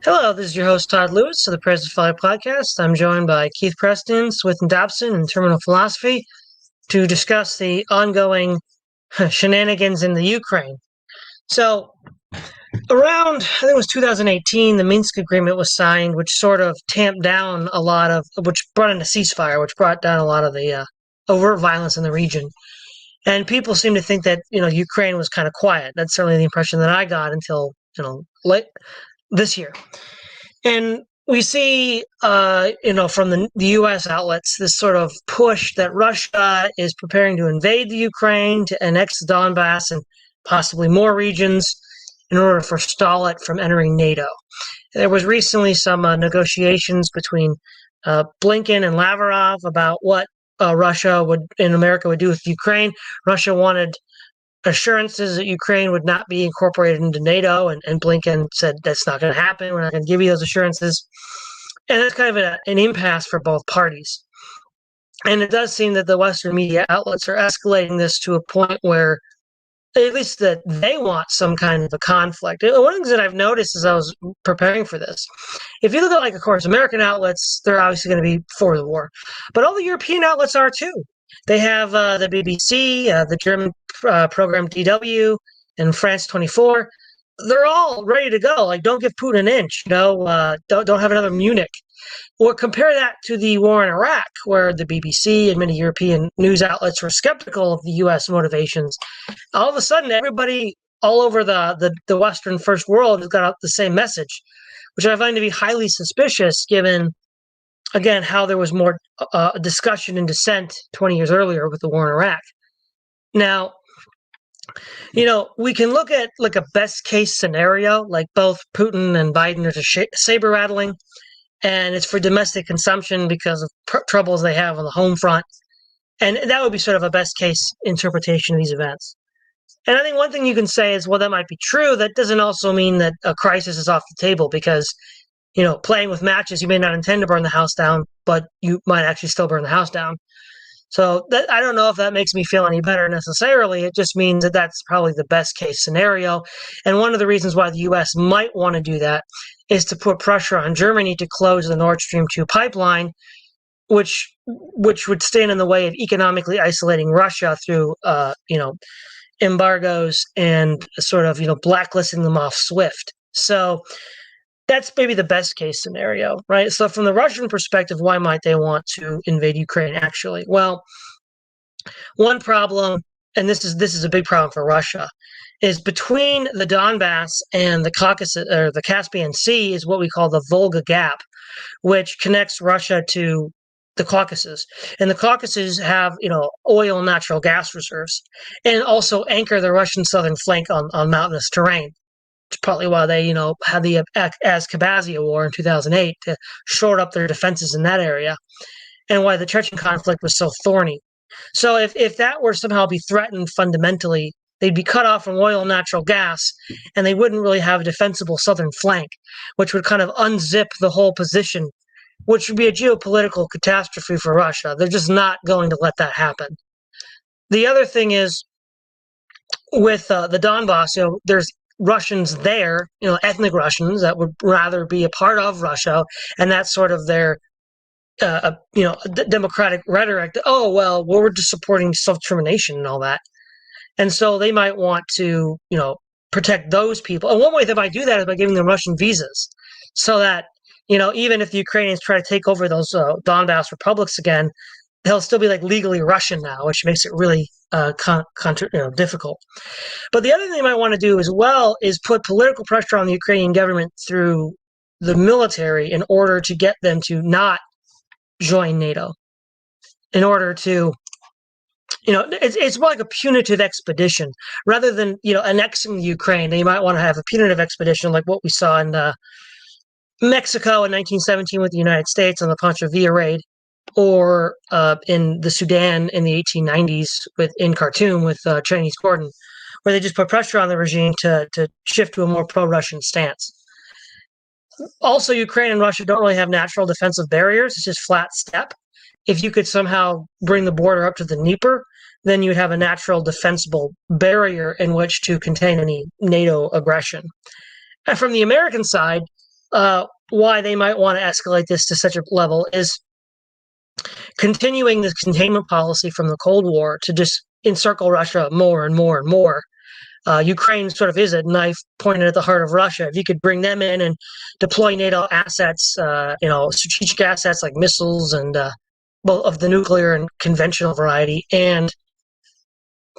Hello, this is your host Todd Lewis of the President Fly Podcast. I'm joined by Keith Preston, Swithun, Dobson, and Terminal Philosophy to discuss the ongoing shenanigans in the Ukraine. So, around, I think it was 2018, the Minsk Agreement was signed, which sort of tamped down which brought in a ceasefire, which brought down a lot of the overt violence in the region. And people seem to think that, Ukraine was kind of quiet. That's certainly the impression that I got until, late this year. And we see, from the U.S. outlets, this sort of push that Russia is preparing to invade the Ukraine, to annex the Donbass and possibly more regions in order to forestall it from entering NATO. There was recently some negotiations between Blinken and Lavrov about what Russia and America would do with Ukraine. Russia wanted assurances that Ukraine would not be incorporated into NATO, and Blinken said that's not going to happen. We're not going to give you those assurances. And that's kind of an impasse for both parties. And it does seem that the Western media outlets are escalating this to a point where, at least that they want some kind of a conflict. And one of the things that I've noticed as I was preparing for this, if you look at, of course, American outlets, they're obviously going to be for the war. But all the European outlets are too. They have the BBC, the German program DW, and France 24. They're all ready to go. Don't give Putin an inch. Don't have another Munich. Or compare that to the war in Iraq, where the BBC and many European news outlets were skeptical of the U.S. motivations. All of a sudden, everybody all over the Western First World has got out the same message, which I find to be highly suspicious, given, again, how there was more discussion and dissent 20 years earlier with the war in Iraq. Now, we can look at a best case scenario, like both Putin and Biden are just saber rattling, and it's for domestic consumption because of troubles they have on the home front. And that would be sort of a best case interpretation of these events. And I think one thing you can say is, well, that might be true. That doesn't also mean that a crisis is off the table because, playing with matches, you may not intend to burn the house down, but you might actually still burn the house down. So I don't know if that makes me feel any better necessarily. It just means that that's probably the best case scenario. And one of the reasons why the U.S. might want to do that is to put pressure on Germany to close the Nord Stream 2 pipeline, which would stand in the way of economically isolating Russia through, embargoes and sort of, blacklisting them off SWIFT. So that's maybe the best case scenario, right? So from the Russian perspective, why might they want to invade Ukraine actually? Well, one problem, and this is a big problem for Russia, is between the Donbass and the Caucasus or the Caspian Sea is what we call the Volga Gap, which connects Russia to the Caucasus. And the Caucasus have, oil and natural gas reserves, and also anchor the Russian southern flank on mountainous terrain. It's partly why they, had the Abkhazia War in 2008 to shore up their defenses in that area, and why the Chechen conflict was so thorny. So if that were somehow be threatened fundamentally, they'd be cut off from oil and natural gas, and they wouldn't really have a defensible southern flank, which would kind of unzip the whole position, which would be a geopolitical catastrophe for Russia. They're just not going to let that happen. The other thing is, with the Donbass, there's Russians there, ethnic Russians that would rather be a part of Russia, and that's sort of their, democratic rhetoric. That, oh, well, we're just supporting self-determination and all that. And so they might want to, protect those people. And one way they might do that is by giving them Russian visas, so that, even if the Ukrainians try to take over those Donbass republics again, they'll still be legally Russian now, which makes it really difficult. But the other thing they might want to do as well is put political pressure on the Ukrainian government through the military in order to get them to not join NATO. In order to, it's more like a punitive expedition rather than annexing the Ukraine. They might want to have a punitive expedition like what we saw in Mexico in 1917 with the United States on the Pancho Villa raid, or in the Sudan in the 1890s in Khartoum with Chinese Gordon, where they just put pressure on the regime to shift to a more pro-Russian stance. Also, Ukraine and Russia don't really have natural defensive barriers. It's just flat steppe. If you could somehow bring the border up to the Dnieper, then you'd have a natural defensible barrier in which to contain any NATO aggression. And from the American side, why they might want to escalate this to such a level is continuing this containment policy from the Cold War to just encircle Russia more and more and more. Ukraine sort of is a knife pointed at the heart of Russia. If you could bring them in and deploy NATO assets, strategic assets like missiles and both of the nuclear and conventional variety, and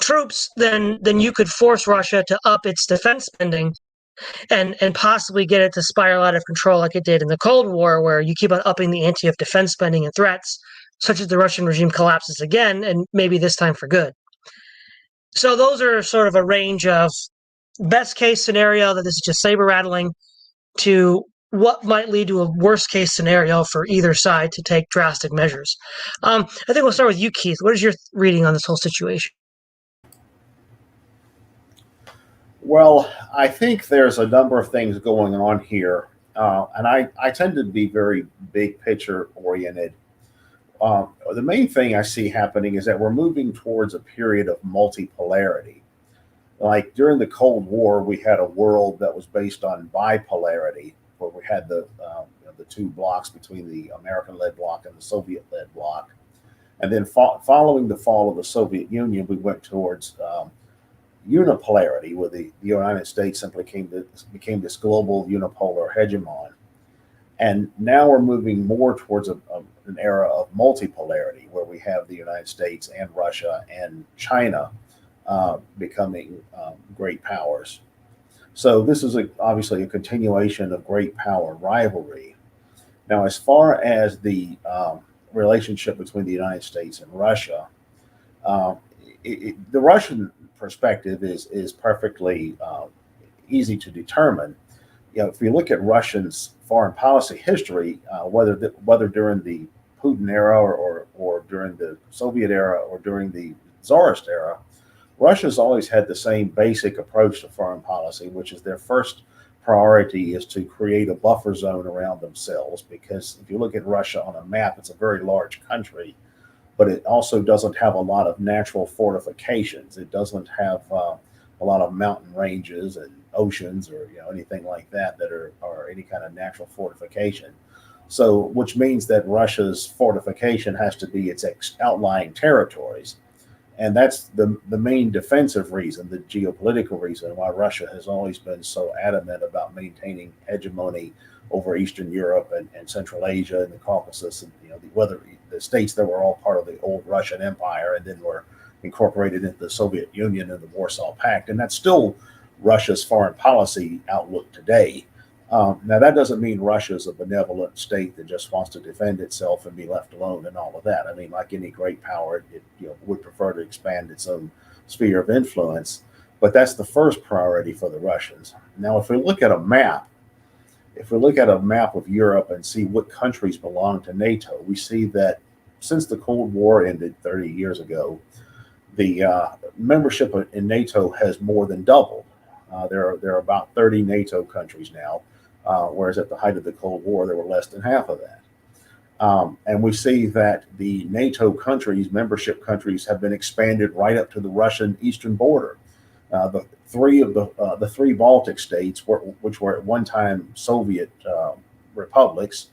troops, then you could force Russia to up its defense spending and possibly get it to spiral out of control like it did in the Cold War, where you keep on upping the ante of defense spending and threats, such as the Russian regime collapses again, and maybe this time for good. So those are sort of a range of best case scenario that this is just saber rattling to what might lead to a worst case scenario for either side to take drastic measures. I think we'll start with you, Keith. What is your reading on this whole situation? Well, I think there's a number of things going on here, and I tend to be very big picture oriented. The main thing I see happening is that we're moving towards a period of multipolarity. Like during the Cold War, we had a world that was based on bipolarity, where we had the two blocks between the American-led bloc and the Soviet-led bloc. And then following the fall of the Soviet Union, we went towards unipolarity, where the United States simply became this global unipolar hegemon. And now we're moving more towards an era of multipolarity, where we have the United States and Russia and China becoming great powers. So this is obviously a continuation of great power rivalry. Now, as far as the relationship between the United States and Russia, the Russian perspective is perfectly easy to determine. If you look at Russia's foreign policy history, whether during the Putin era or during the Soviet era or during the Tsarist era, Russia's always had the same basic approach to foreign policy, which is their first priority is to create a buffer zone around themselves. Because if you look at Russia on a map, it's a very large country, but it also doesn't have a lot of natural fortifications. It doesn't have a lot of mountain ranges and oceans or anything like that are any kind of natural fortification. So, which means that Russia's fortification has to be its outlying territories. And that's the main defensive reason, the geopolitical reason why Russia has always been so adamant about maintaining hegemony over Eastern Europe and Central Asia and the Caucasus, and whether the states that were all part of the old Russian Empire and then were incorporated into the Soviet Union and the Warsaw Pact. And that's still Russia's foreign policy outlook today. Now, that doesn't mean Russia is a benevolent state that just wants to defend itself and be left alone and all of that. I mean, like any great power, it would prefer to expand its own sphere of influence. But that's the first priority for the Russians. Now, if we look at a map of Europe and see what countries belong to NATO, we see that since the Cold War ended 30 years ago, the membership in NATO has more than doubled. There are about 30 NATO countries now, whereas at the height of the Cold War, there were less than half of that. And we see that the NATO countries, membership countries, have been expanded right up to the Russian eastern border. The three Baltic states, which were at one time Soviet republics,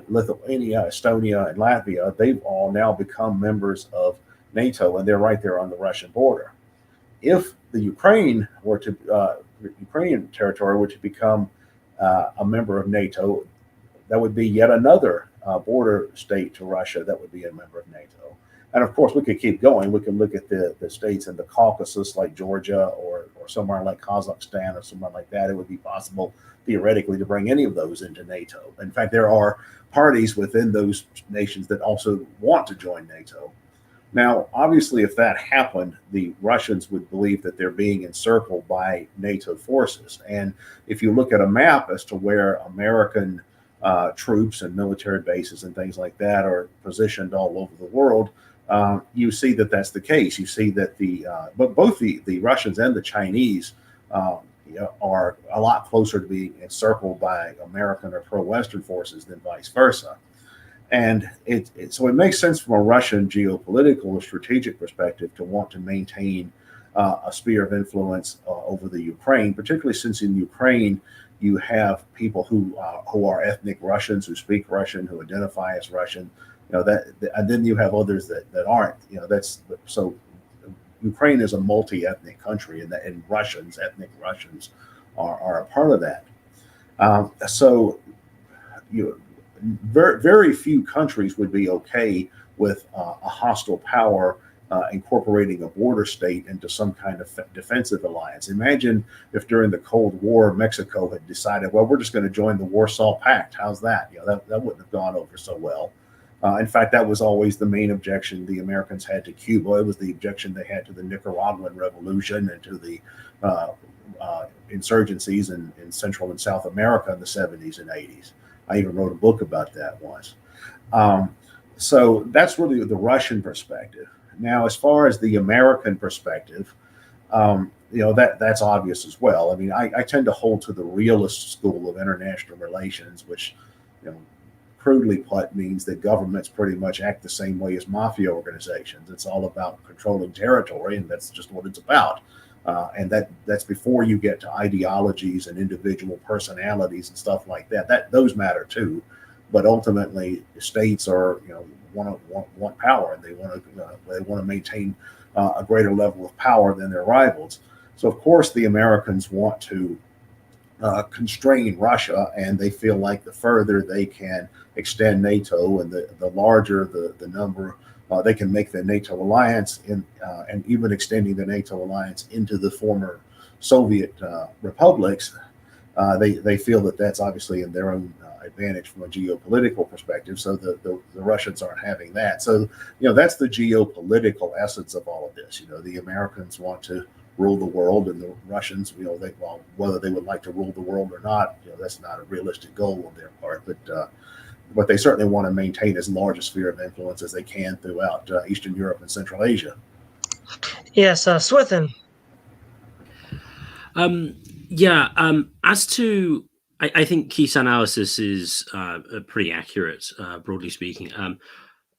Lithuania, Estonia, and Latvia, they've all now become members of NATO, and they're right there on the Russian border. If the Ukrainian territory were to become a member of NATO, that would be yet another border state to Russia that would be a member of NATO. And of course, we could keep going. We can look at the states in the Caucasus, like Georgia, or somewhere like Kazakhstan, or somewhere like that. It would be possible, theoretically, to bring any of those into NATO. In fact, there are parties within those nations that also want to join NATO. Now, obviously, if that happened, the Russians would believe that they're being encircled by NATO forces. And if you look at a map as to where American troops and military bases and things like that are positioned all over the world, you see that that's the case. You see that but both the Russians and the Chinese are a lot closer to being encircled by American or pro-Western forces than vice versa. And so it makes sense from a Russian geopolitical or strategic perspective to want to maintain a sphere of influence over the Ukraine, particularly since in Ukraine you have people who are ethnic Russians, who speak Russian, who identify as Russian. And then you have others that aren't. That's so. Ukraine is a multi-ethnic country, and ethnic Russians, are a part of that. So, very few countries would be okay with a hostile power incorporating a border state into some kind of defensive alliance. Imagine if during the Cold War Mexico had decided, well, we're just going to join the Warsaw Pact. How's that? That wouldn't have gone over so well. In fact, that was always the main objection the Americans had to Cuba. It was the objection they had to the Nicaraguan Revolution and to the insurgencies in Central and South America in the 70s and 80s. I even wrote a book about that once. So that's really the Russian perspective. Now, as far as the American perspective, that's obvious as well. I mean, I tend to hold to the realist school of international relations, which, crudely put, means that governments pretty much act the same way as mafia organizations. It's all about controlling territory, and that's just what it's about. And that's before you get to ideologies and individual personalities and stuff like that. Those matter too, but ultimately, states want power, and they want to maintain a greater level of power than their rivals. So, of course, the Americans want to constrain Russia, and they feel like the further they can extend NATO and the larger the number, they can make the NATO alliance and even extending the NATO alliance into the former Soviet republics. They feel that that's obviously in their own advantage from a geopolitical perspective. So the Russians aren't having that. So that's the geopolitical essence of all of this. The Americans want to rule the world, and the Russians, whether they would like to rule the world or not, that's not a realistic goal on their part. But they certainly want to maintain as large a sphere of influence as they can throughout Eastern Europe and Central Asia. Yes, Swithun. As to, I think Keith's analysis is pretty accurate, broadly speaking.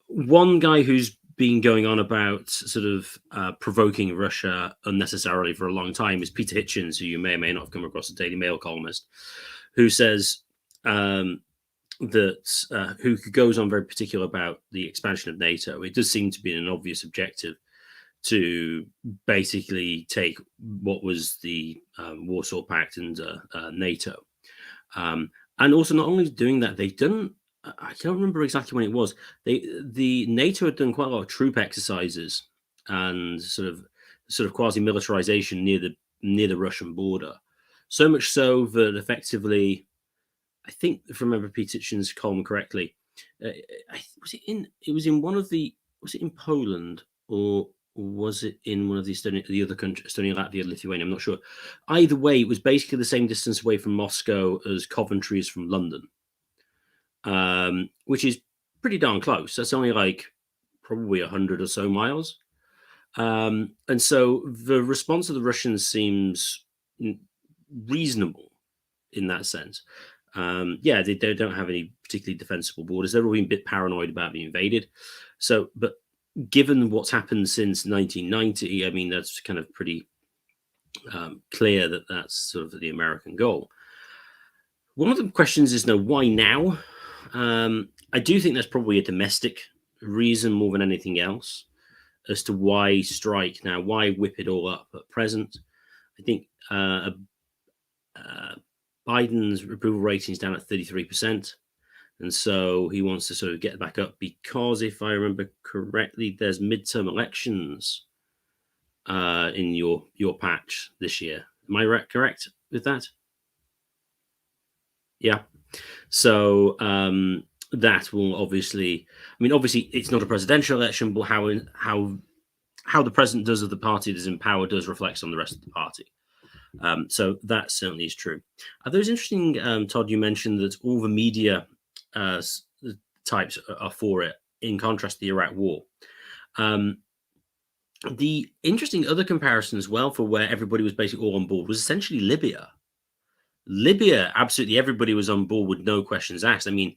One guy who's been going on about sort of provoking Russia unnecessarily for a long time is Peter Hitchens, who you may or may not have come across, a Daily Mail columnist, who says who goes on very particular about the expansion of NATO. It does seem to be an obvious objective to basically take what was the Warsaw Pact and NATO. And also, not only doing that, they've done, I can't remember exactly when it was, the NATO had done quite a lot of troop exercises and sort of quasi-militarization near the Russian border. So much so that effectively, I think, if I remember Pete Hitchens' column correctly, was it in Poland, or was it in one of the other countries, Estonia, Latvia, Lithuania? I'm not sure. Either way, it was basically the same distance away from Moscow as Coventry is from London, which is pretty darn close. That's only like probably 100 or so miles. And so the response of the Russians seems reasonable in that sense. They don't have any particularly defensible borders. They're all a bit paranoid about being invaded. So, but given what's happened since 1990, I mean, that's kind of pretty clear that that's sort of the American goal. One of the questions is, why now? I do think that's probably a domestic reason more than anything else as to why strike now, why whip it all up at present. I think Biden's approval rating is down at 33%. And so he wants to sort of get back up because, if I remember correctly, there's midterm elections in your patch this year. Am I correct with that? Yeah. So that will obviously it's not a presidential election, but how the president does of the party that is in power does reflect on the rest of the party. So that certainly is true. There's interesting, Todd, you mentioned that all the media types are for it, in contrast to the Iraq war. The interesting other comparison as well for where everybody was basically all on board was essentially Libya. Libya, absolutely everybody was on board with no questions asked. I mean,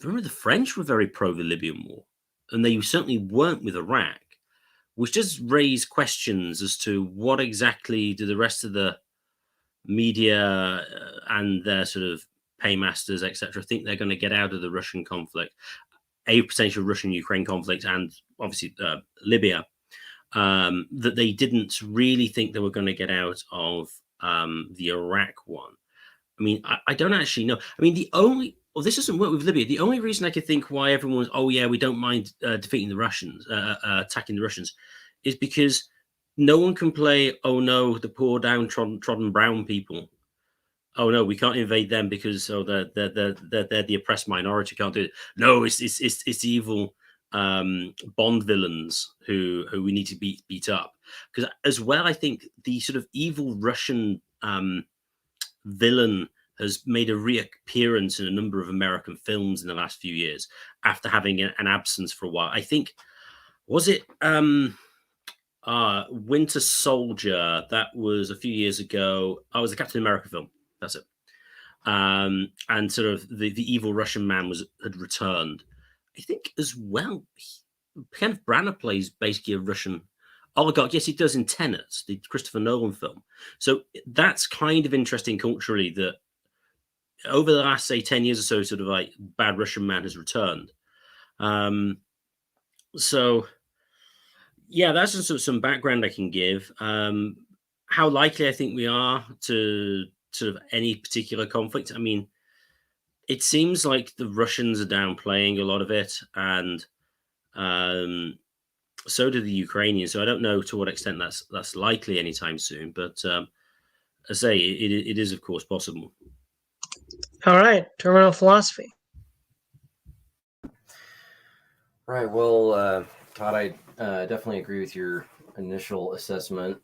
remember the French were very pro the Libyan war, and they certainly weren't with Iraq. which does raise questions as to what exactly do the rest of the media and their sort of paymasters, etc., think they're going to get out of the Russian conflict, a potential Russian-Ukraine conflict, and obviously Libya, that they didn't really think they were going to get out of the Iraq one. I mean, I don't actually know. I mean, this doesn't work with Libya. The only reason I could think why everyone's, oh yeah, we don't mind defeating the Russians, attacking the Russians, is because no one can play, oh no, the poor downtrodden brown people. Oh no, we can't invade them because they're the oppressed minority. Can't do it. No, it's evil Bond villains who we need to beat up. Because as well, I think the sort of evil Russian villain has made a reappearance in a number of American films in the last few years after having an absence for a while. I think, was it Winter Soldier? That was a few years ago. Oh, it was a Captain America film. That's it. And sort of the evil Russian man had returned. I think as well, Kenneth Branagh plays basically a Russian oligarch. Yes, he does in Tenet, the Christopher Nolan film. So that's kind of interesting culturally that over the last, say, 10 years or so, sort of like bad Russian man has returned. So yeah, that's just sort of some background I can give. How likely I think we are to sort of any particular conflict. I mean, it seems like the Russians are downplaying a lot of it, and so do the Ukrainians. So I don't know to what extent that's likely anytime soon, but I say it is of course possible. All right, terminal philosophy. Right. Well, Todd, I definitely agree with your initial assessment.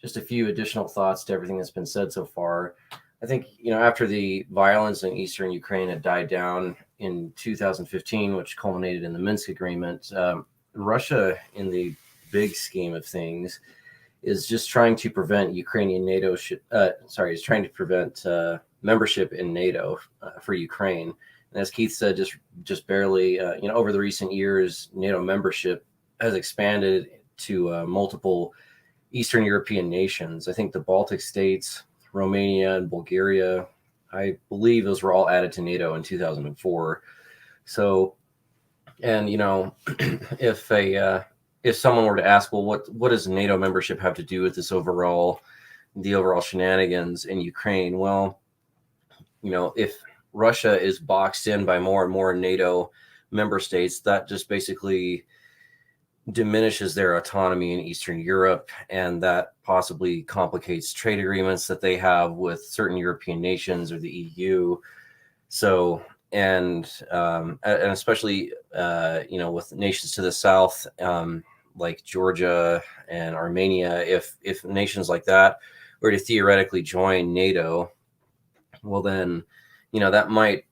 Just a few additional thoughts to everything that's been said so far. I think, after the violence in eastern Ukraine had died down in 2015, which culminated in the Minsk Agreement, Russia, in the big scheme of things, is just trying to prevent Ukrainian NATO. Is trying to prevent membership in NATO for Ukraine. And as Keith said, just barely, over the recent years, NATO membership has expanded to multiple Eastern European nations. I think the Baltic states, Romania, and Bulgaria, I believe those were all added to NATO in 2004. So, and if someone were to ask, well, what does NATO membership have to do with the overall shenanigans in Ukraine? Well, if Russia is boxed in by more and more NATO member states, that just basically diminishes their autonomy in Eastern Europe, and that possibly complicates trade agreements that they have with certain European nations or the EU. So, and especially with nations to the south, like Georgia and Armenia, if nations like that were to theoretically join NATO, well then, that might,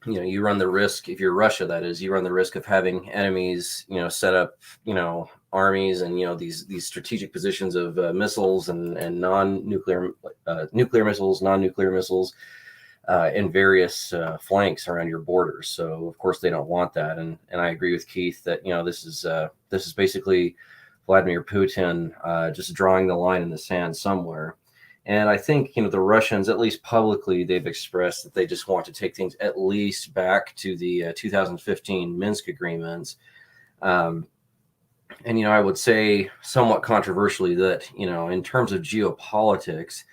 you run the risk, if you're Russia, that is, you run the risk of having enemies, set up, armies and, these strategic positions of missiles and non-nuclear, nuclear missiles, non-nuclear missiles in various flanks around your borders. So of course they don't want that. And I agree with Keith that, this is basically Vladimir Putin just drawing the line in the sand somewhere. And I think, the Russians, at least publicly, they've expressed that they just want to take things at least back to the 2015 Minsk agreements. And, I would say somewhat controversially that, in terms of geopolitics,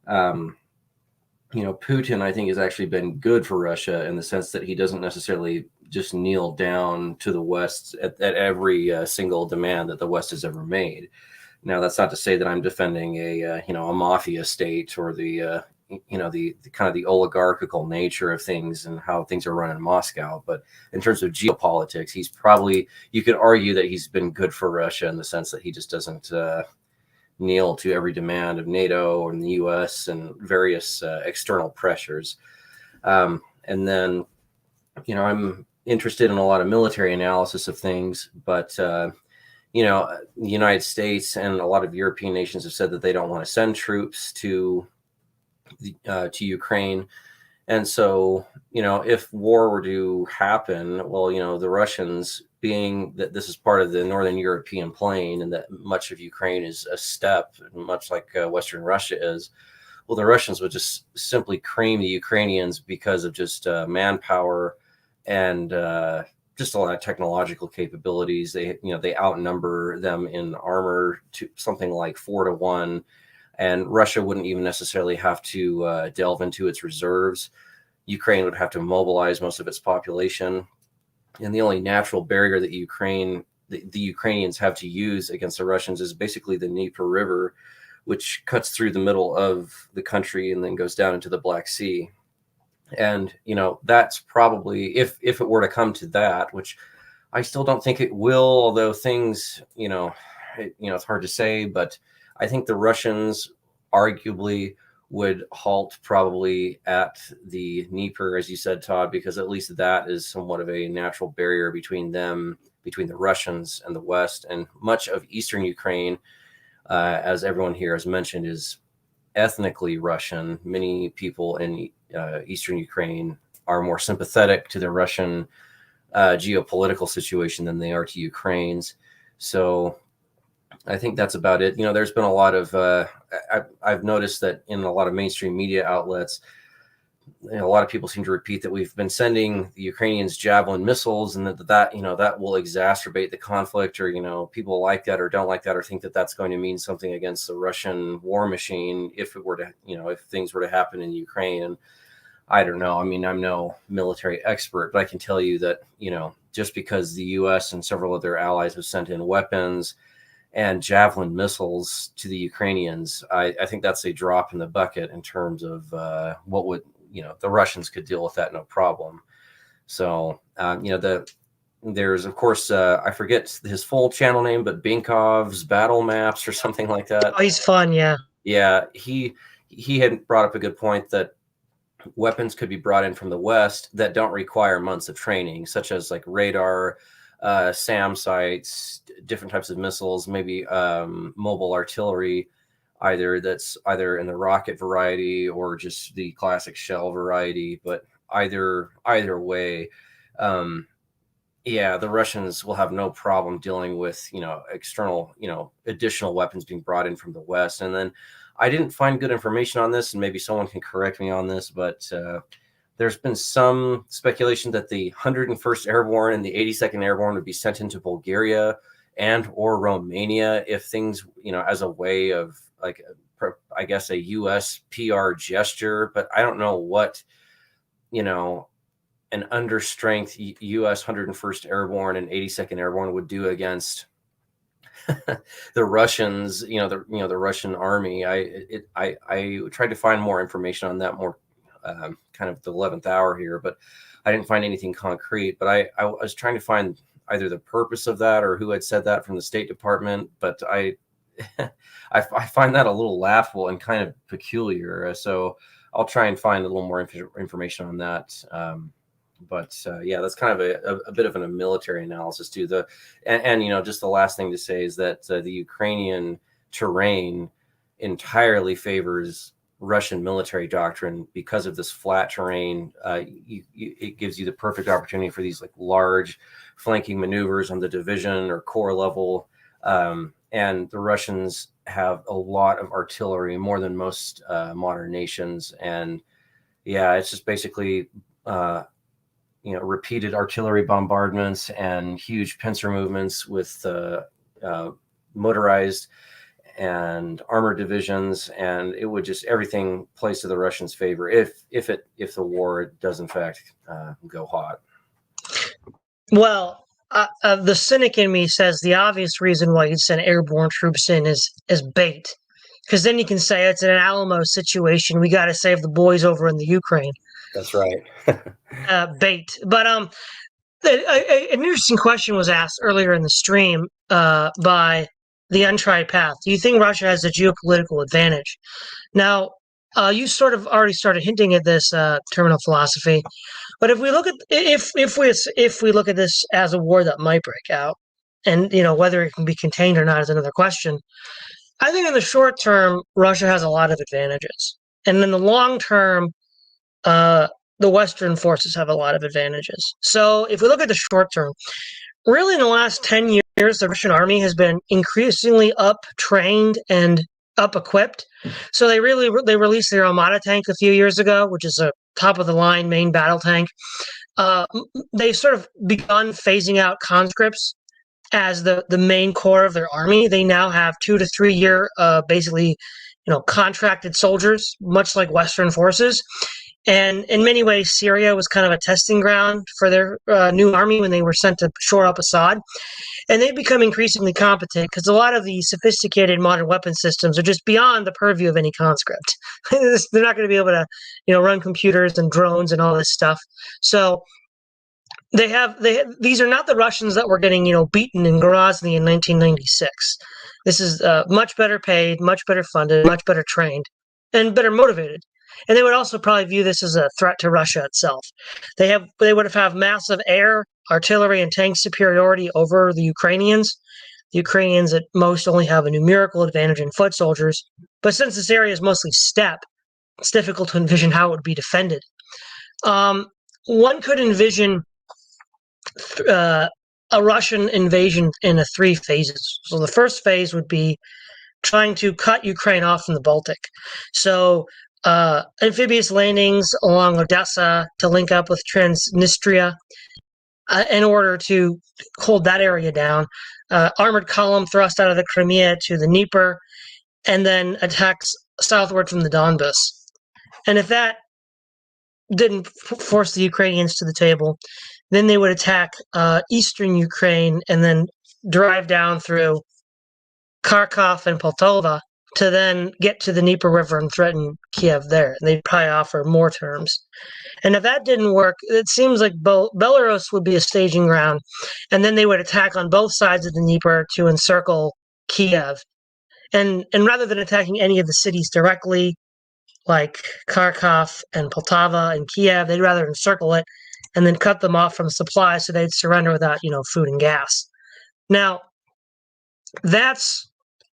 Putin, I think, has actually been good for Russia in the sense that he doesn't necessarily just kneel down to the West at every single demand that the West has ever made. Now, that's not to say that I'm defending a mafia state or the kind of the oligarchical nature of things and how things are run in Moscow. But in terms of geopolitics, he's probably, you could argue that he's been good for Russia in the sense that he just doesn't kneel to every demand of NATO and the US and various external pressures. And then, I'm interested in a lot of military analysis of things, but the United States and a lot of European nations have said that they don't want to send troops to Ukraine. And so, if war were to happen, well, the Russians, being that this is part of the Northern European plain and that much of Ukraine is a steppe, much like Western Russia is, well, the Russians would just simply cream the Ukrainians because of just manpower and just a lot of technological capabilities. They outnumber them in armor to something like 4-1, and Russia wouldn't even necessarily have to delve into its reserves. Ukraine would have to mobilize most of its population, and the only natural barrier that the Ukrainians have to use against the Russians is basically the Dnieper River, which cuts through the middle of the country and then goes down into the Black Sea. And that's probably, if it were to come to that, which I still don't think it will, although things, it's hard to say, but I think the Russians arguably would halt probably at the Dnieper, as you said, Todd, because at least that is somewhat of a natural barrier between the Russians and the West. And much of Eastern Ukraine, as everyone here has mentioned, is ethnically Russian. Many people in Eastern Ukraine are more sympathetic to the Russian geopolitical situation than they are to Ukraine's. So I think that's about it. There's been a lot of, I've noticed that in a lot of mainstream media outlets, a lot of people seem to repeat that we've been sending the Ukrainians Javelin missiles, and that will exacerbate the conflict, or people like that or don't like that, or think that that's going to mean something against the Russian war machine if it were to, if things were to happen in Ukraine. And I don't know. I mean, I'm no military expert, but I can tell you that just because the U.S. and several other allies have sent in weapons and Javelin missiles to the Ukrainians, I think that's a drop in the bucket in terms of what would, the Russians could deal with that no problem. So, there's, of course, I forget his full channel name, but Binkov's Battle Maps or something like that. Oh, he's fun, yeah. Yeah, he had brought up a good point that weapons could be brought in from the West that don't require months of training, such as like radar, SAM sites, different types of missiles, maybe mobile artillery, that's either in the rocket variety or just the classic shell variety. But either way, the Russians will have no problem dealing with external, additional weapons being brought in from the West. And then I didn't find good information on this, and maybe someone can correct me on this, but there's been some speculation that the 101st Airborne and the 82nd Airborne would be sent into Bulgaria and or Romania if things, as a way of, like, I guess, a U.S. PR gesture. But I don't know what, an understrength U.S. 101st Airborne and 82nd Airborne would do against the Russians, the Russian army. I tried to find more information on that, more kind of the 11th hour here, but I didn't find anything concrete. But I was trying to find either the purpose of that or who had said that from the State Department. But I find that a little laughable and kind of peculiar. So I'll try and find a little more information on that. But that's kind of a bit of a military analysis too. And just the last thing to say is that the Ukrainian terrain entirely favors Russian military doctrine because of this flat terrain. It gives you the perfect opportunity for these like large flanking maneuvers on the division or corps level. And the Russians have a lot of artillery, more than most modern nations. And it's just basically repeated artillery bombardments and huge pincer movements with motorized and armored divisions, and it would just, everything plays to the Russians' favor if the war does in fact go hot. Well, the cynic in me says the obvious reason why you'd send airborne troops in is bait, because then you can say it's an Alamo situation. We got to save the boys over in the Ukraine. That's right. Bait. But an interesting question was asked earlier in the stream by the Untried Path. Do you think Russia has a geopolitical advantage? Now, you sort of already started hinting at this terminal philosophy, but if we look at if we look at this as a war that might break out, and whether it can be contained or not is another question. I think in the short term, Russia has a lot of advantages, and in the long term, the Western forces have a lot of advantages. So if we look at the short term, really in the last 10 years, the Russian army has been increasingly up-trained and up-equipped. So they released their Armata tank a few years ago, which is a top-of-the-line main battle tank. They've sort of begun phasing out conscripts as the main core of their army. They now have 2 to 3 year, basically, contracted soldiers, much like Western forces. And in many ways, Syria was kind of a testing ground for their new army when they were sent to shore up Assad. And they've become increasingly competent because a lot of the sophisticated modern weapon systems are just beyond the purview of any conscript. They're not going to be able to, run computers and drones and all this stuff. So these are not the Russians that were getting, beaten in Grozny in 1996. This is much better paid, much better funded, much better trained, and better motivated. And they would also probably view this as a threat to Russia itself. They would have massive air, artillery, and tank superiority over the Ukrainians. The Ukrainians at most only have a numerical advantage in foot soldiers. But since this area is mostly steppe, it's difficult to envision how it would be defended. One could envision a Russian invasion in 3 phases. So the first phase would be trying to cut Ukraine off from the Baltic. So amphibious landings along Odessa to link up with Transnistria in order to hold that area down. Armored column thrust out of the Crimea to the Dnieper, and then attacks southward from the Donbas. And if that didn't force the Ukrainians to the table, then they would attack eastern Ukraine and then drive down through Kharkov and Poltava to then get to the Dnieper River and threaten Kiev there. And they'd probably offer more terms. And if that didn't work, it seems like Belarus would be a staging ground. And then they would attack on both sides of the Dnieper to encircle Kiev. And rather than attacking any of the cities directly, like Kharkov and Poltava and Kiev, they'd rather encircle it and then cut them off from supply so they'd surrender without, food and gas. Now, that's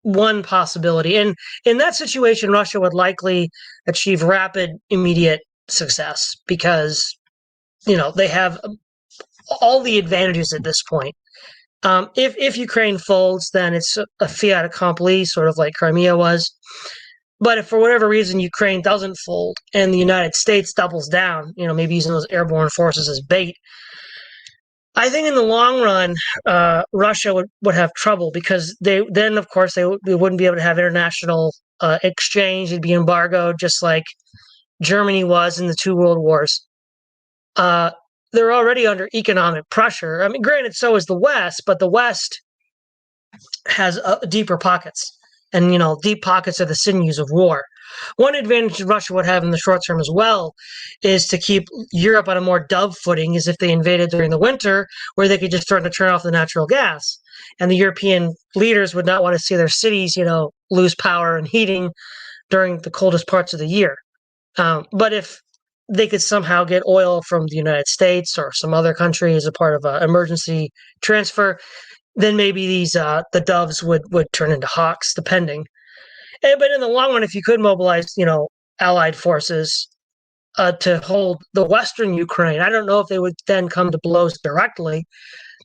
one possibility. And in that situation, Russia would likely achieve rapid, immediate success because, they have all the advantages at this point. If Ukraine folds, then it's a fiat accompli, sort of like Crimea was. But if for whatever reason Ukraine doesn't fold and the United States doubles down, maybe using those airborne forces as bait, I think in the long run, Russia would have trouble because they wouldn't be able to have international exchange. It'd be embargoed just like Germany was in the 2 world wars. They're already under economic pressure. I mean, granted, so is the West, but the West has deeper pockets. And, deep pockets are the sinews of war. One advantage Russia would have in the short term as well is to keep Europe on a more dove footing as if they invaded during the winter, where they could just turn off the natural gas. And the European leaders would not want to see their cities, lose power and heating during the coldest parts of the year. But if they could somehow get oil from the United States or some other country as a part of an emergency transfer, then maybe these the doves would turn into hawks, depending. But in the long run, if you could mobilize, allied forces to hold the Western Ukraine, I don't know if they would then come to blows directly.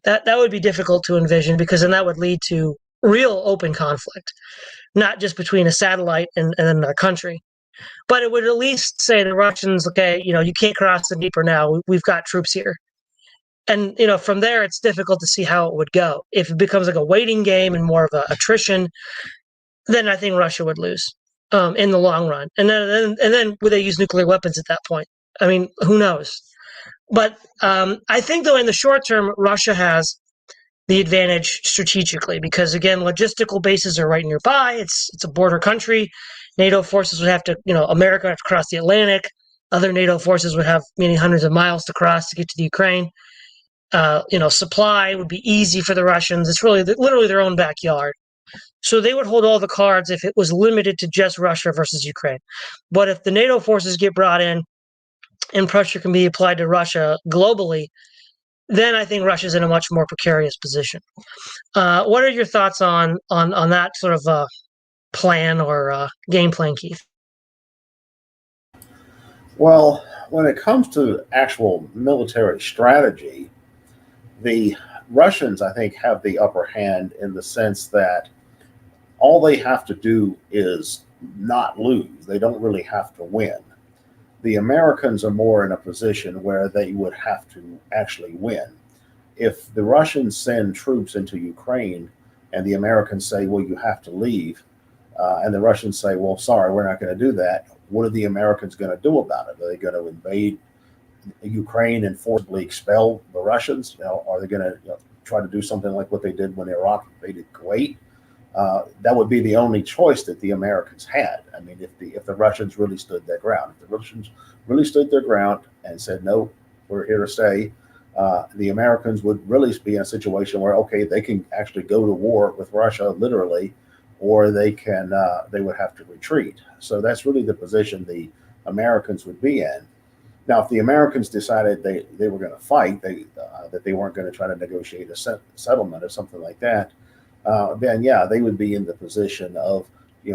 That would be difficult to envision because then that would lead to real open conflict, not just between a satellite and a country. But it would at least say to the Russians, okay, you can't cross the Dnieper now. We've got troops here. And, from there, it's difficult to see how it would go. If it becomes like a waiting game and more of an attrition, then I think Russia would lose in the long run. And then would they use nuclear weapons at that point? I mean, who knows? But I think, though, in the short term, Russia has the advantage strategically because, again, logistical bases are right nearby. It's a border country. NATO forces would have to, America would have to cross the Atlantic. Other NATO forces would have many hundreds of miles to cross to get to the Ukraine. Supply would be easy for the Russians. It's really literally their own backyard. So they would hold all the cards if it was limited to just Russia versus Ukraine. But if the NATO forces get brought in and pressure can be applied to Russia globally, then I think Russia's in a much more precarious position. What are your thoughts on that sort of plan or game plan, Keith? Well, when it comes to actual military strategy, the Russians, I think, have the upper hand in the sense that all they have to do is not lose. They don't really have to win. The Americans are more in a position where they would have to actually win. If the Russians send troops into Ukraine and the Americans say, well, you have to leave, and the Russians say, well, sorry, we're not going to do that, what are the Americans going to do about it? Are they going to invade Ukraine and forcibly expel the Russians? Are they going to try to do something like what they did when Iraq invaded Kuwait? That would be the only choice that the Americans had. I mean, if the Russians really stood their ground, if the Russians really stood their ground and said, no, we're here to stay, the Americans would really be in a situation where, okay, they can actually go to war with Russia literally, or they would have to retreat. So that's really the position the Americans would be in. Now, if the Americans decided they were going to fight, that they weren't going to try to negotiate a settlement or something like that, then yeah, they would be in the position of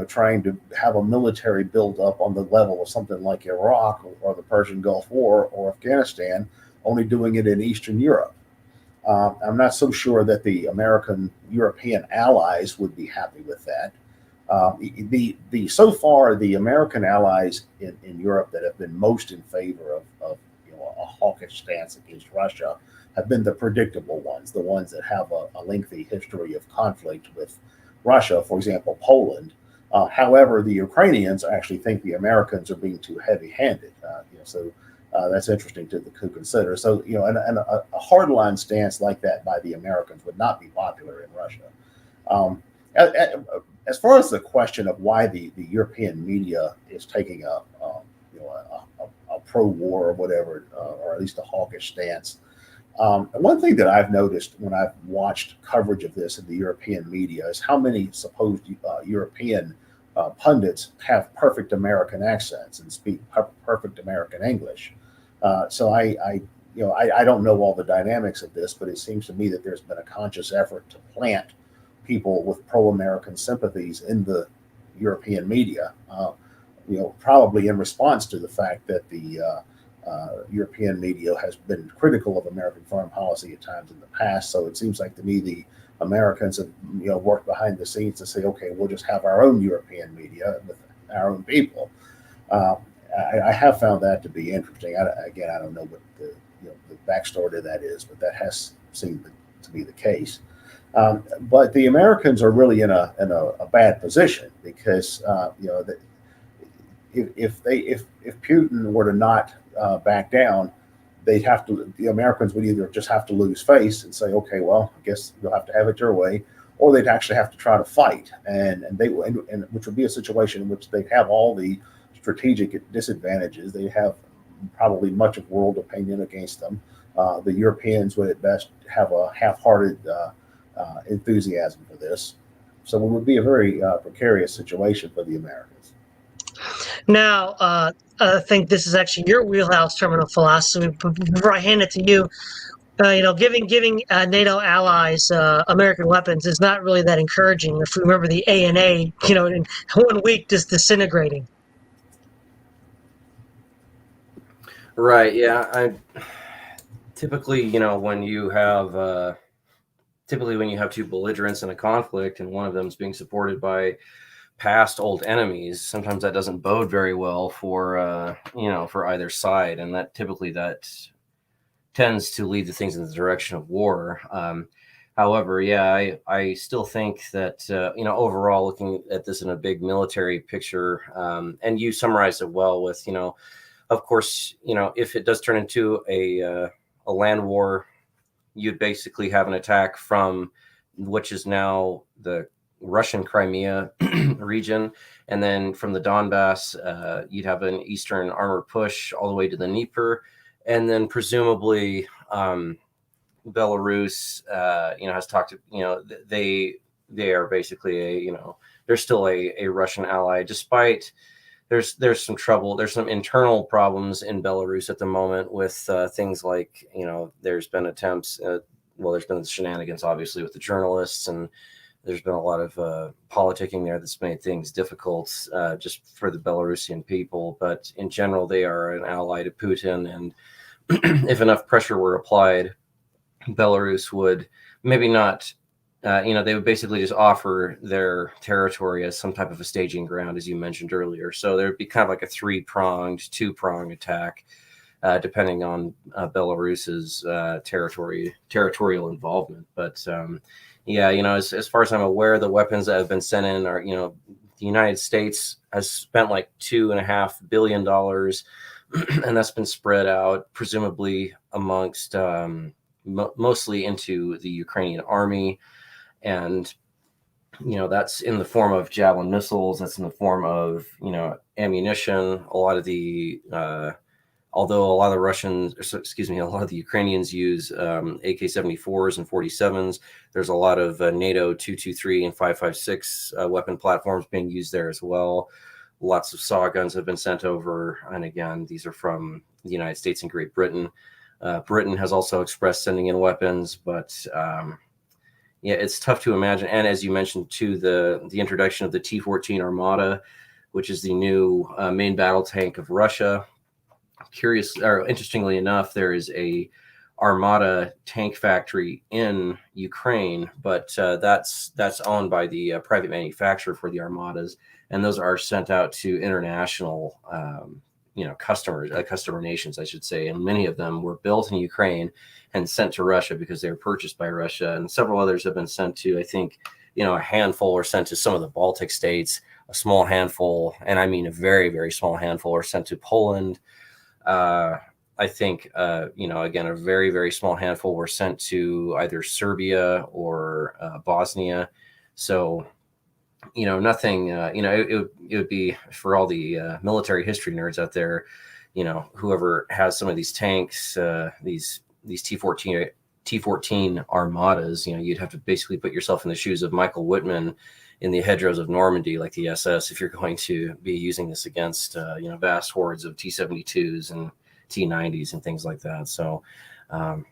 trying to have a military buildup on the level of something like Iraq or the Persian Gulf War or Afghanistan, only doing it in Eastern Europe. I'm not so sure that the European allies would be happy with that. So far, the American allies in Europe that have been most in favor of a hawkish stance against Russia have been the predictable ones, the ones that have a lengthy history of conflict with Russia, for example, Poland. However, the Ukrainians actually think the Americans are being too heavy-handed. So that's interesting to consider. So, and a hardline stance like that by the Americans would not be popular in Russia. As far as the question of why the European media is taking a pro-war or whatever, or at least a hawkish stance, one thing that I've noticed when I've watched coverage of this in the European media is how many supposed European pundits have perfect American accents and speak perfect American English. So I don't know all the dynamics of this, but it seems to me that there's been a conscious effort to plant people with pro-American sympathies in the European media, probably in response to the fact that the European media has been critical of American foreign policy at times in the past. So it seems like to me the Americans have worked behind the scenes to say, okay, we'll just have our own European media with our own people. I have found that to be interesting. I don't know what the backstory to that is, but that has seemed to be the case. But the Americans are really in a bad position because if Putin were to not back down, the Americans would either just have to lose face and say, okay, well, I guess you'll have to have it your way, or they'd actually have to try to fight, and which would be a situation in which they'd have all the strategic disadvantages. They have probably much of world opinion against them. The Europeans would at best have a half-hearted enthusiasm for this. So it would be a very precarious situation for the Americans. Now, I think this is actually your wheelhouse, terminal philosophy. Before I hand it to you, giving NATO allies American weapons is not really that encouraging. If we remember the ANA, in 1 week just disintegrating. Right. Yeah. Typically, when you have two belligerents in a conflict and one of them is being supported by past old enemies, sometimes that doesn't bode very well for for either side, and that tends to lead the things in the direction of war. However, yeah, I still think that overall, looking at this in a big military picture, and you summarized it well with of course, if it does turn into a land war, you'd basically have an attack from which is now the Russian Crimea region, and then from the Donbass, you'd have an eastern armored push all the way to the Dnieper, and then presumably Belarus, has talked to, they are basically they're still a Russian ally, despite there's some trouble. There's some internal problems in Belarus at the moment with things like, there's been attempts, there's been shenanigans, obviously, with the journalists and there's been a lot of politicking there that's made things difficult just for the Belarusian people. But in general, they are an ally to Putin. And if enough pressure were applied, Belarus would maybe not, they would basically just offer their territory as some type of a staging ground, as you mentioned earlier. So there'd be kind of like a two-pronged attack, depending on Belarus's territorial involvement. But as far as I'm aware, the weapons that have been sent in are, the United States has spent like $2.5 billion, and that's been spread out presumably amongst mostly into the Ukrainian army. And that's in the form of Javelin missiles, that's in the form of ammunition. A lot of the although a lot of the Ukrainians use AK-74s and 47s, there's a lot of NATO 223 and 5.56 weapon platforms being used there as well. Lots of SAW guns have been sent over, and again, these are from the United States and Great Britain. Britain has also expressed sending in weapons, but it's tough to imagine. And as you mentioned too, the introduction of the T-14 Armada, which is the new main battle tank of Russia. Interestingly enough, there is a Armada tank factory in Ukraine, but that's owned by the private manufacturer for the Armadas, and those are sent out to international customer nations, I should say. And many of them were built in Ukraine and sent to Russia because they were purchased by Russia. And several others have been sent to, I think, a handful were sent to some of the Baltic states, a small handful, and I mean a very, very small handful, are sent to Poland. I think, again, a very, very small handful were sent to either Serbia or Bosnia. So, nothing, it would be for all the military history nerds out there, whoever has some of these tanks, these T-14 Armadas, you'd have to basically put yourself in the shoes of Michael Whitman in the hedgerows of Normandy, like the SS, if you're going to be using this against, vast hordes of T-72s and T-90s and things like that. So, and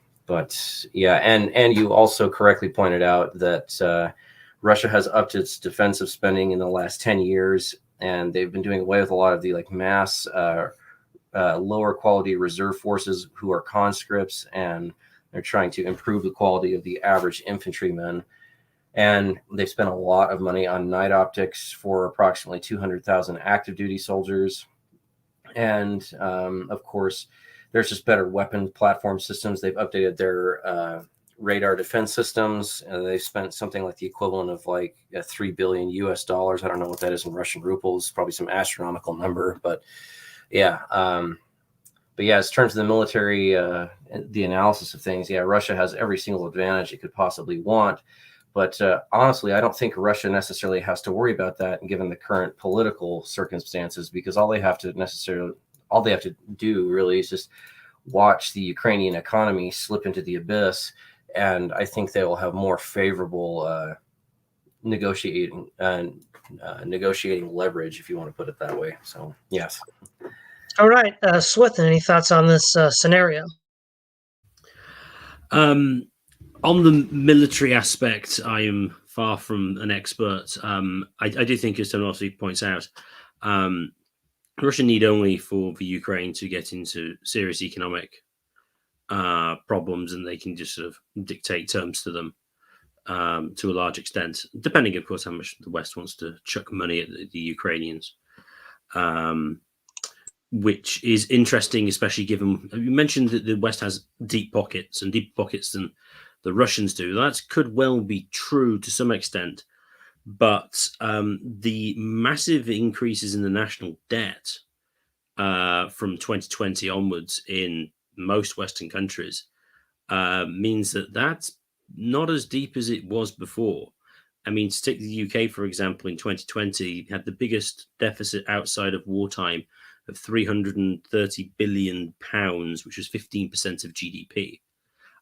you also correctly pointed out that Russia has upped its defensive spending in the last 10 years, and they've been doing away with a lot of the mass lower quality reserve forces who are conscripts, and they're trying to improve the quality of the average infantryman. And they've spent a lot of money on night optics for approximately 200,000 active duty soldiers. And of course, there's just better weapon platform systems. They've updated their radar defense systems, and they've spent something like the equivalent of like $3 billion US. I don't know what that is in Russian rubles, probably some astronomical number, but yeah. As in terms of the military, the analysis of things, Russia has every single advantage it could possibly want. But honestly, I don't think Russia necessarily has to worry about that, given the current political circumstances, because all they have to do really is just watch the Ukrainian economy slip into the abyss, and I think they will have more favorable negotiating leverage, if you want to put it that way. So, yes. All right, Swithun, any thoughts on this scenario? On the military aspect, I am far from an expert. I do think, as Tom also points out, Russia need only for the Ukraine to get into serious economic problems, and they can just sort of dictate terms to them to a large extent, depending, of course, how much the West wants to chuck money at the Ukrainians, which is interesting, especially given you mentioned that the West has deep pockets and deeper pockets than the Russians do. That could well be true to some extent, but the massive increases in the national debt from 2020 onwards in most Western countries means that that's not as deep as it was before. I mean, to take the UK, for example, in 2020, had the biggest deficit outside of wartime of £330 billion, which was 15% of GDP.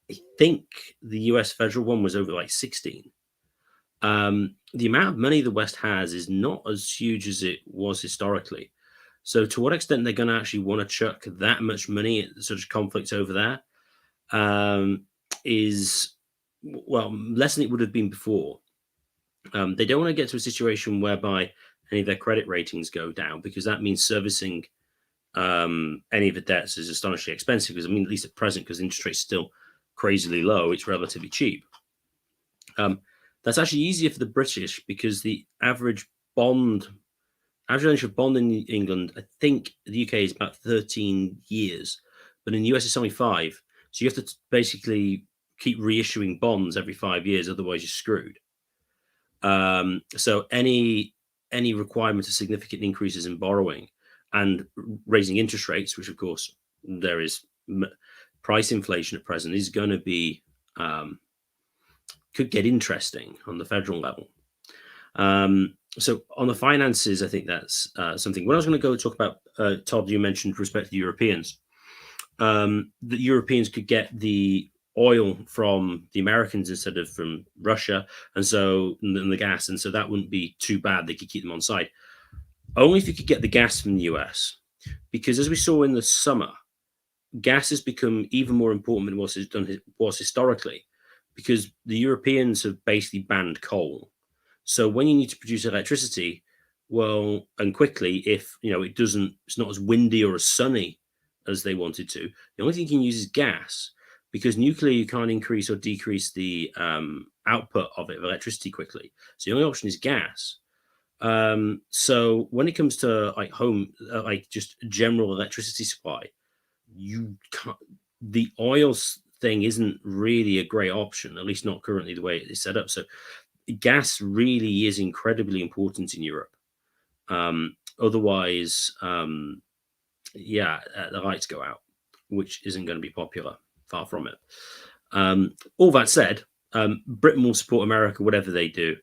I think the US federal one was over like 16. The amount of money the West has is not as huge as it was historically. So to what extent they're going to actually want to chuck that much money at such conflict over that is, well, less than it would have been before. They don't want to get to a situation whereby any of their credit ratings go down, because that means servicing any of the debts is astonishingly expensive. Because, I mean, at least at present, because interest rates are still crazily low, it's relatively cheap. That's actually easier for the British, because the average length of bond in England, I think the UK is about 13 years, but in the US it's only 5. So you have to basically keep reissuing bonds every 5 years, otherwise you're screwed. So any requirement of significant increases in borrowing and raising interest rates, which of course there is price inflation at present, is going to be could get interesting on the federal level. So on the finances, I think that's something. When I was going to go talk about, Todd, you mentioned with respect to the Europeans, the Europeans could get the oil from the Americans instead of from Russia, and the gas, and so that wouldn't be too bad. They could keep them on side. Only if you could get the gas from the US, because as we saw in the summer, gas has become even more important than it was historically, because the Europeans have basically banned coal. So when you need to produce electricity, well, and quickly, if it's not as windy or as sunny as they wanted to, the only thing you can use is gas, because nuclear, you can't increase or decrease the output of electricity quickly. So the only option is gas. So when it comes to just general electricity supply, you can't. The oil thing isn't really a great option, at least not currently the way it is set up. So gas really is incredibly important in Europe. Otherwise, the lights go out, which isn't going to be popular. Far from it. All that said, Britain will support America, whatever they do,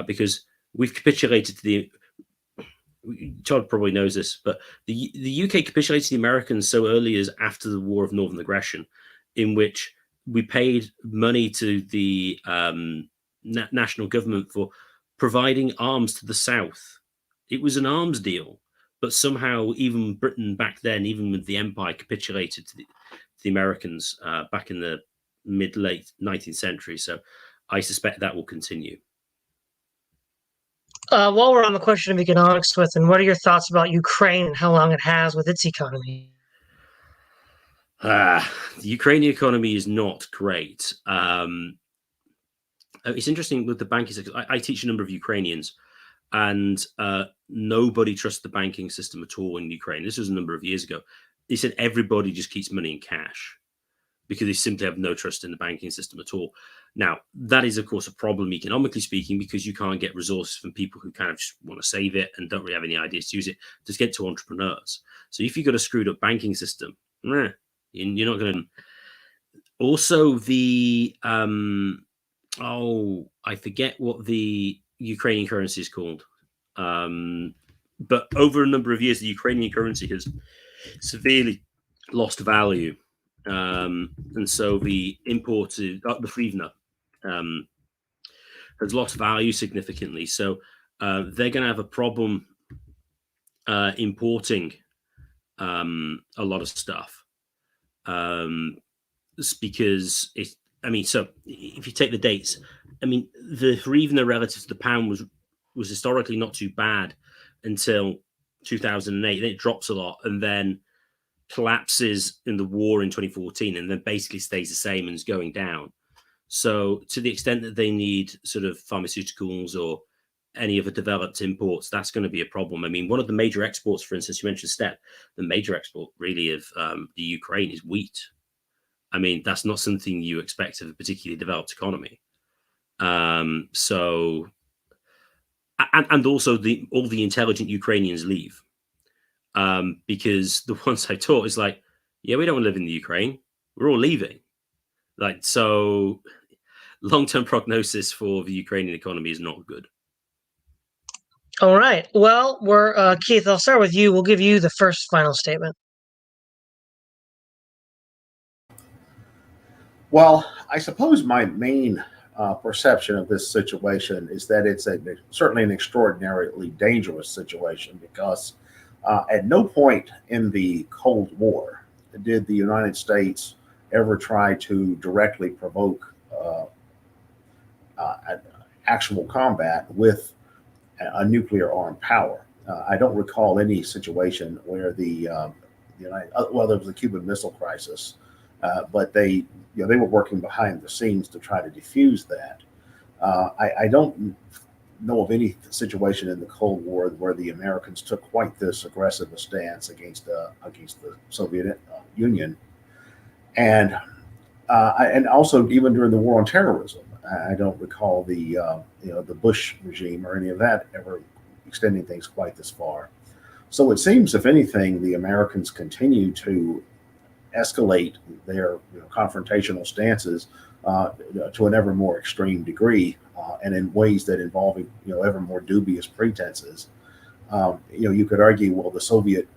because we've capitulated to the. Todd probably knows this, but the UK capitulated to the Americans so early as after the War of Northern Aggression, in which we paid money to the national government for providing arms to the South. It was an arms deal, but somehow even Britain back then, even with the Empire, capitulated to the Americans back in the mid-late 19th century. So I suspect that will continue. While we're on the question of economics, Swithun, what are your thoughts about Ukraine and how long it has with its economy? The Ukrainian economy is not great. It's interesting with the banking sector. I teach a number of Ukrainians, and nobody trusts the banking system at all in Ukraine. This was a number of years ago. They said everybody just keeps money in cash because they simply have no trust in the banking system at all. Now, that is, of course, a problem economically speaking, because you can't get resources from people who kind of just want to save it and don't really have any ideas to use it. Just get to entrepreneurs. So if you've got a screwed up banking system, you're not going to. Also, the I forget what the Ukrainian currency is called. But over a number of years, the Ukrainian currency has severely lost value. And so the imported, the hryvnia, has lost value significantly. So they're going to have a problem importing a lot of stuff. It's because it's, so if you take the dates, the hryvnia relative to the pound was historically not too bad until 2008. Then it drops a lot and then collapses in the war in 2014, and then basically stays the same and is going down. So to the extent that they need sort of pharmaceuticals or any other developed imports, that's going to be a problem. One of the major exports, for instance, you mentioned steppe, the major export really of the Ukraine is wheat. That's not something you expect of a particularly developed economy. So, and also all the intelligent Ukrainians leave. Because the ones I taught is like, yeah, we don't want to live in the Ukraine. We're all leaving. So long-term prognosis for the Ukrainian economy is not good. All right. Well, Keith, I'll start with you. We'll give you the first final statement. Well, I suppose my main perception of this situation is that it's certainly an extraordinarily dangerous situation, because at no point in the Cold War did the United States ever try to directly provoke actual combat with a nuclear armed power. I don't recall any situation where well, there was the Cuban Missile Crisis, but they were working behind the scenes to try to defuse that. I don't know of any situation in the Cold War where the Americans took quite this aggressive a stance against the Soviet Union, and also even during the war on terrorism. I don't recall the Bush regime or any of that ever extending things quite this far. So it seems, if anything, the Americans continue to escalate their confrontational stances to an ever more extreme degree, and in ways that involve ever more dubious pretenses. You could argue, well, the Soviet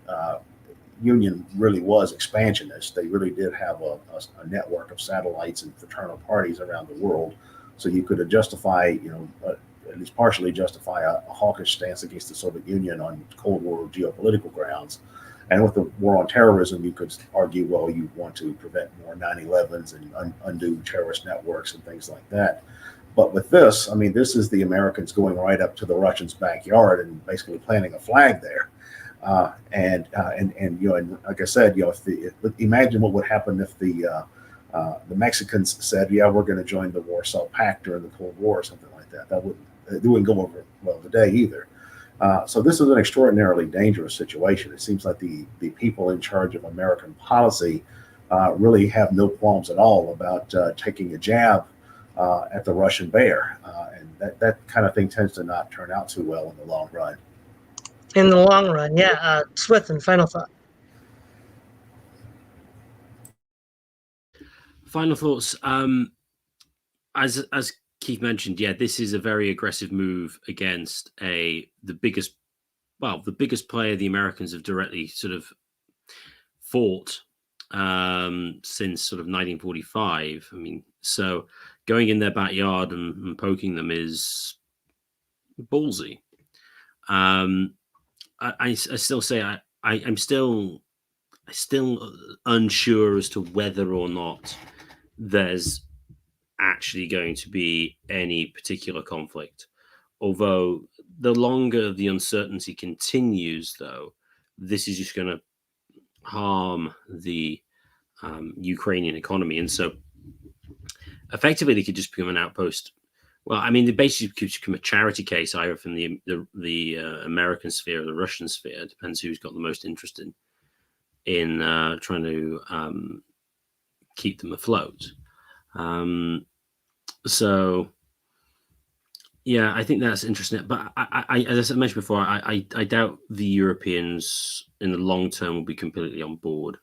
Union really was expansionist. They really did have a network of satellites and fraternal parties around the world. So you could justify, at least partially justify a hawkish stance against the Soviet Union on Cold War geopolitical grounds. And with the war on terrorism, you could argue, well, you want to prevent more 9/11s and undo terrorist networks and things like that. But with this, I mean, this is the Americans going right up to the Russians' backyard and basically planting a flag there. And like I said, imagine what would happen if the Mexicans said, "Yeah, we're going to join the Warsaw Pact during the Cold War," or something like that. It wouldn't go over well today either. So this is an extraordinarily dangerous situation. It seems like the people in charge of American policy really have no qualms at all about taking a jab at the Russian bear, and that kind of thing tends to not turn out too well in the long run. In the long run, yeah. Swithun, final thought. Final thoughts. As Keith mentioned, yeah, this is a very aggressive move against the biggest player the Americans have directly sort of fought since sort of 1945. I mean, so going in their backyard and poking them is ballsy. I still say I'm still unsure as to whether or not there's actually going to be any particular conflict. Although the longer the uncertainty continues, though, this is just going to harm the Ukrainian economy. And so effectively they could just become an outpost. Well, I mean, they basically could become a charity case, either from the American sphere or the Russian sphere. It depends who's got the most interest in trying to keep them afloat. So, yeah, I think that's interesting. But I as I mentioned before, I doubt the Europeans in the long term will be completely on board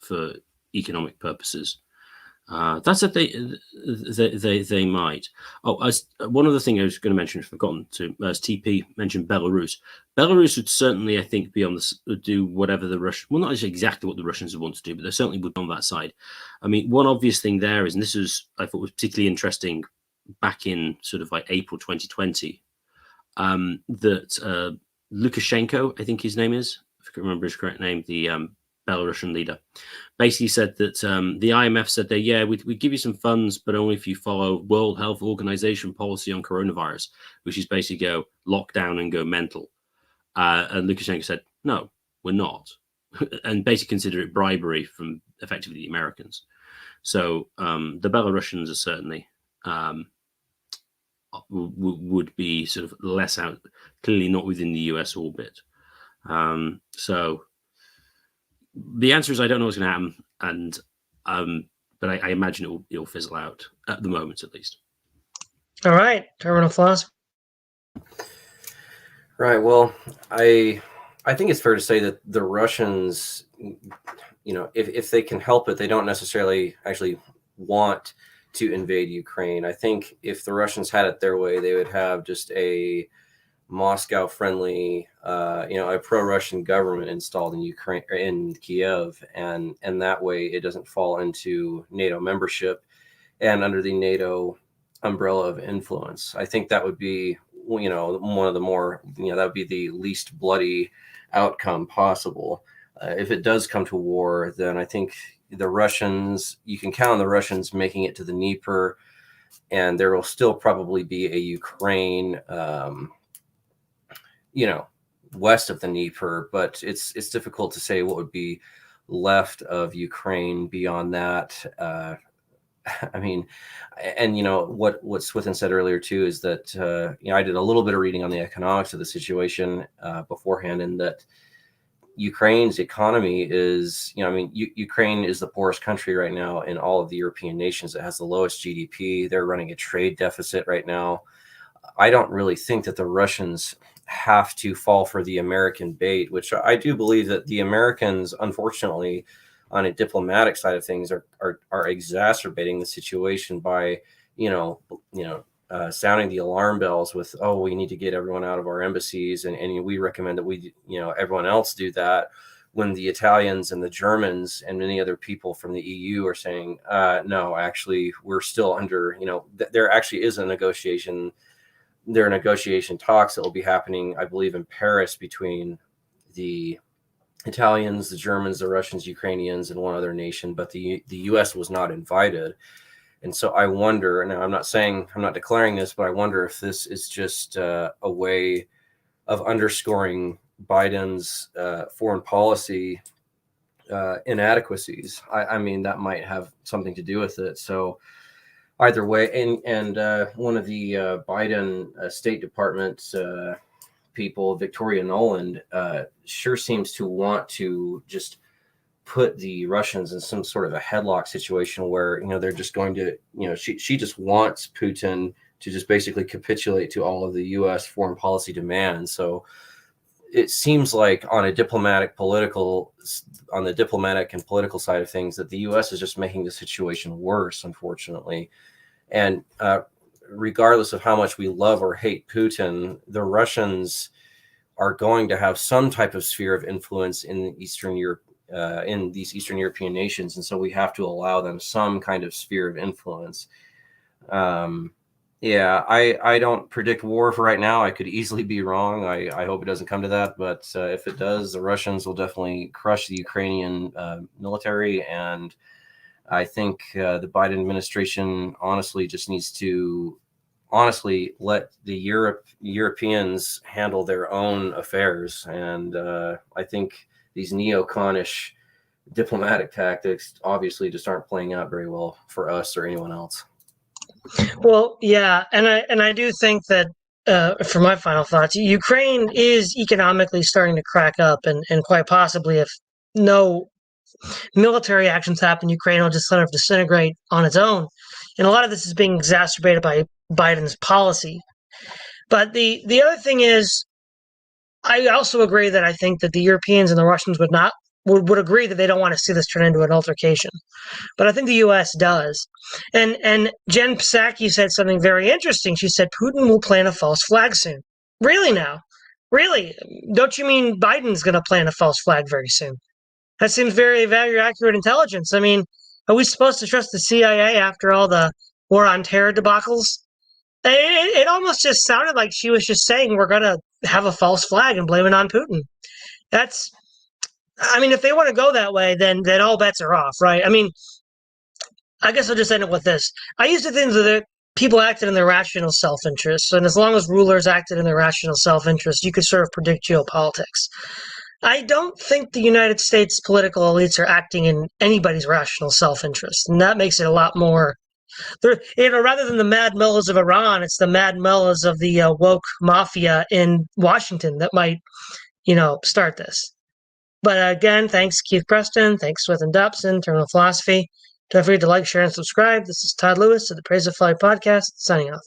for economic purposes. That's if they might. Oh, as one other thing I was going to mention, I've forgotten to, as TP mentioned Belarus. Belarus would certainly, I think, be on do whatever the Russians, well, not exactly what the Russians would want to do, but they certainly would be on that side. I mean, one obvious thing there is, and this was, I thought was particularly interesting back in sort of like April 2020, that Lukashenko, I think his name is, if I can remember his correct name, the Belarusian leader, basically said that the IMF said that, yeah, we give you some funds, but only if you follow World Health Organization policy on coronavirus, which is basically go lock down and go mental. And Lukashenko said, no, we're not. And basically consider it bribery from effectively the Americans. So the Belarusians are certainly would be sort of less out, clearly not within the US orbit. So the answer is I don't know what's going to happen, and but I imagine it'll fizzle out at the moment, at least. All right, terminal philosophy. Right. Well, I think it's fair to say that the Russians, if they can help it, they don't necessarily actually want to invade Ukraine. I think if the Russians had it their way, they would have just a Moscow-friendly, a pro-Russian government installed in Ukraine, or in Kiev, and that way it doesn't fall into NATO membership and under the NATO umbrella of influence. I think that would be, one of the more, that would be the least bloody outcome possible. If it does come to war, then I think the Russians, you can count on the Russians making it to the Dnieper, and there will still probably be a Ukraine, west of the Dnieper, but it's difficult to say what would be left of Ukraine beyond that. I mean, and what Swithun said earlier too is that I did a little bit of reading on the economics of the situation beforehand, and that Ukraine's economy is, Ukraine is the poorest country right now in all of the European nations. It has the lowest GDP. They're running a trade deficit right now. I don't really think that the Russians have to fall for the American bait, which I do believe that the Americans, unfortunately, on a diplomatic side of things, are exacerbating the situation by, sounding the alarm bells with, oh, we need to get everyone out of our embassies, and we recommend that everyone else do that, when the Italians and the Germans and many other people from the EU are saying, no, actually, we're still under, there actually is a negotiation. There are negotiation talks that will be happening, I believe, in Paris between the Italians, the Germans, the Russians, Ukrainians, and one other nation, but the U.S. was not invited. And so I wonder, now I'm not declaring this, but I wonder if this is just a way of underscoring Biden's foreign policy inadequacies. I mean, that might have something to do with it. So either way, and one of the Biden State Department people, Victoria Noland, sure seems to want to just put the Russians in some sort of a headlock situation where, they're just going to, she just wants Putin to just basically capitulate to all of the U.S. foreign policy demands. So it seems like on the diplomatic and political side of things, that the U.S. is just making the situation worse, unfortunately. And regardless of how much we love or hate Putin, the Russians are going to have some type of sphere of influence in Eastern Europe, in these Eastern European nations, and so we have to allow them some kind of sphere of influence. I don't predict war for right now. I could easily be wrong. I hope it doesn't come to that, but if it does, the Russians will definitely crush the Ukrainian military, and I think the Biden administration honestly just needs to let the Europeans handle their own affairs. And I think these neoconish diplomatic tactics obviously just aren't playing out very well for us or anyone else. Well, yeah, and I do think that for my final thoughts, Ukraine is economically starting to crack up, and quite possibly, if no military actions happen, Ukraine will just sort of disintegrate on its own. And a lot of this is being exacerbated by Biden's policy. But the other thing is, I also agree that I think that the Europeans and the Russians would agree that they don't want to see this turn into an altercation. But I think the U.S. does. And Jen Psaki said something very interesting. She said Putin will plant a false flag soon. Really now? Really? Don't you mean Biden's going to plant a false flag very soon? That seems very, very accurate intelligence. I mean, are we supposed to trust the CIA after all the war on terror debacles? It almost just sounded like she was just saying we're going to have a false flag and blame it on Putin. If they want to go that way, then all bets are off, right? I mean, I guess I'll just end it with this. I used to think that people acted in their rational self-interest, and as long as rulers acted in their rational self-interest, you could sort of predict geopolitics. I don't think the United States political elites are acting in anybody's rational self-interest, and that makes it a lot more. Rather than the mad mullahs of Iran, it's the mad mullahs of the woke mafia in Washington that might, start this. But again, thanks Keith Preston, thanks Swithun Dobson, Terminal Philosophy. Don't forget to like, share, and subscribe. This is Todd Lewis of the Praise of Flight podcast, signing off.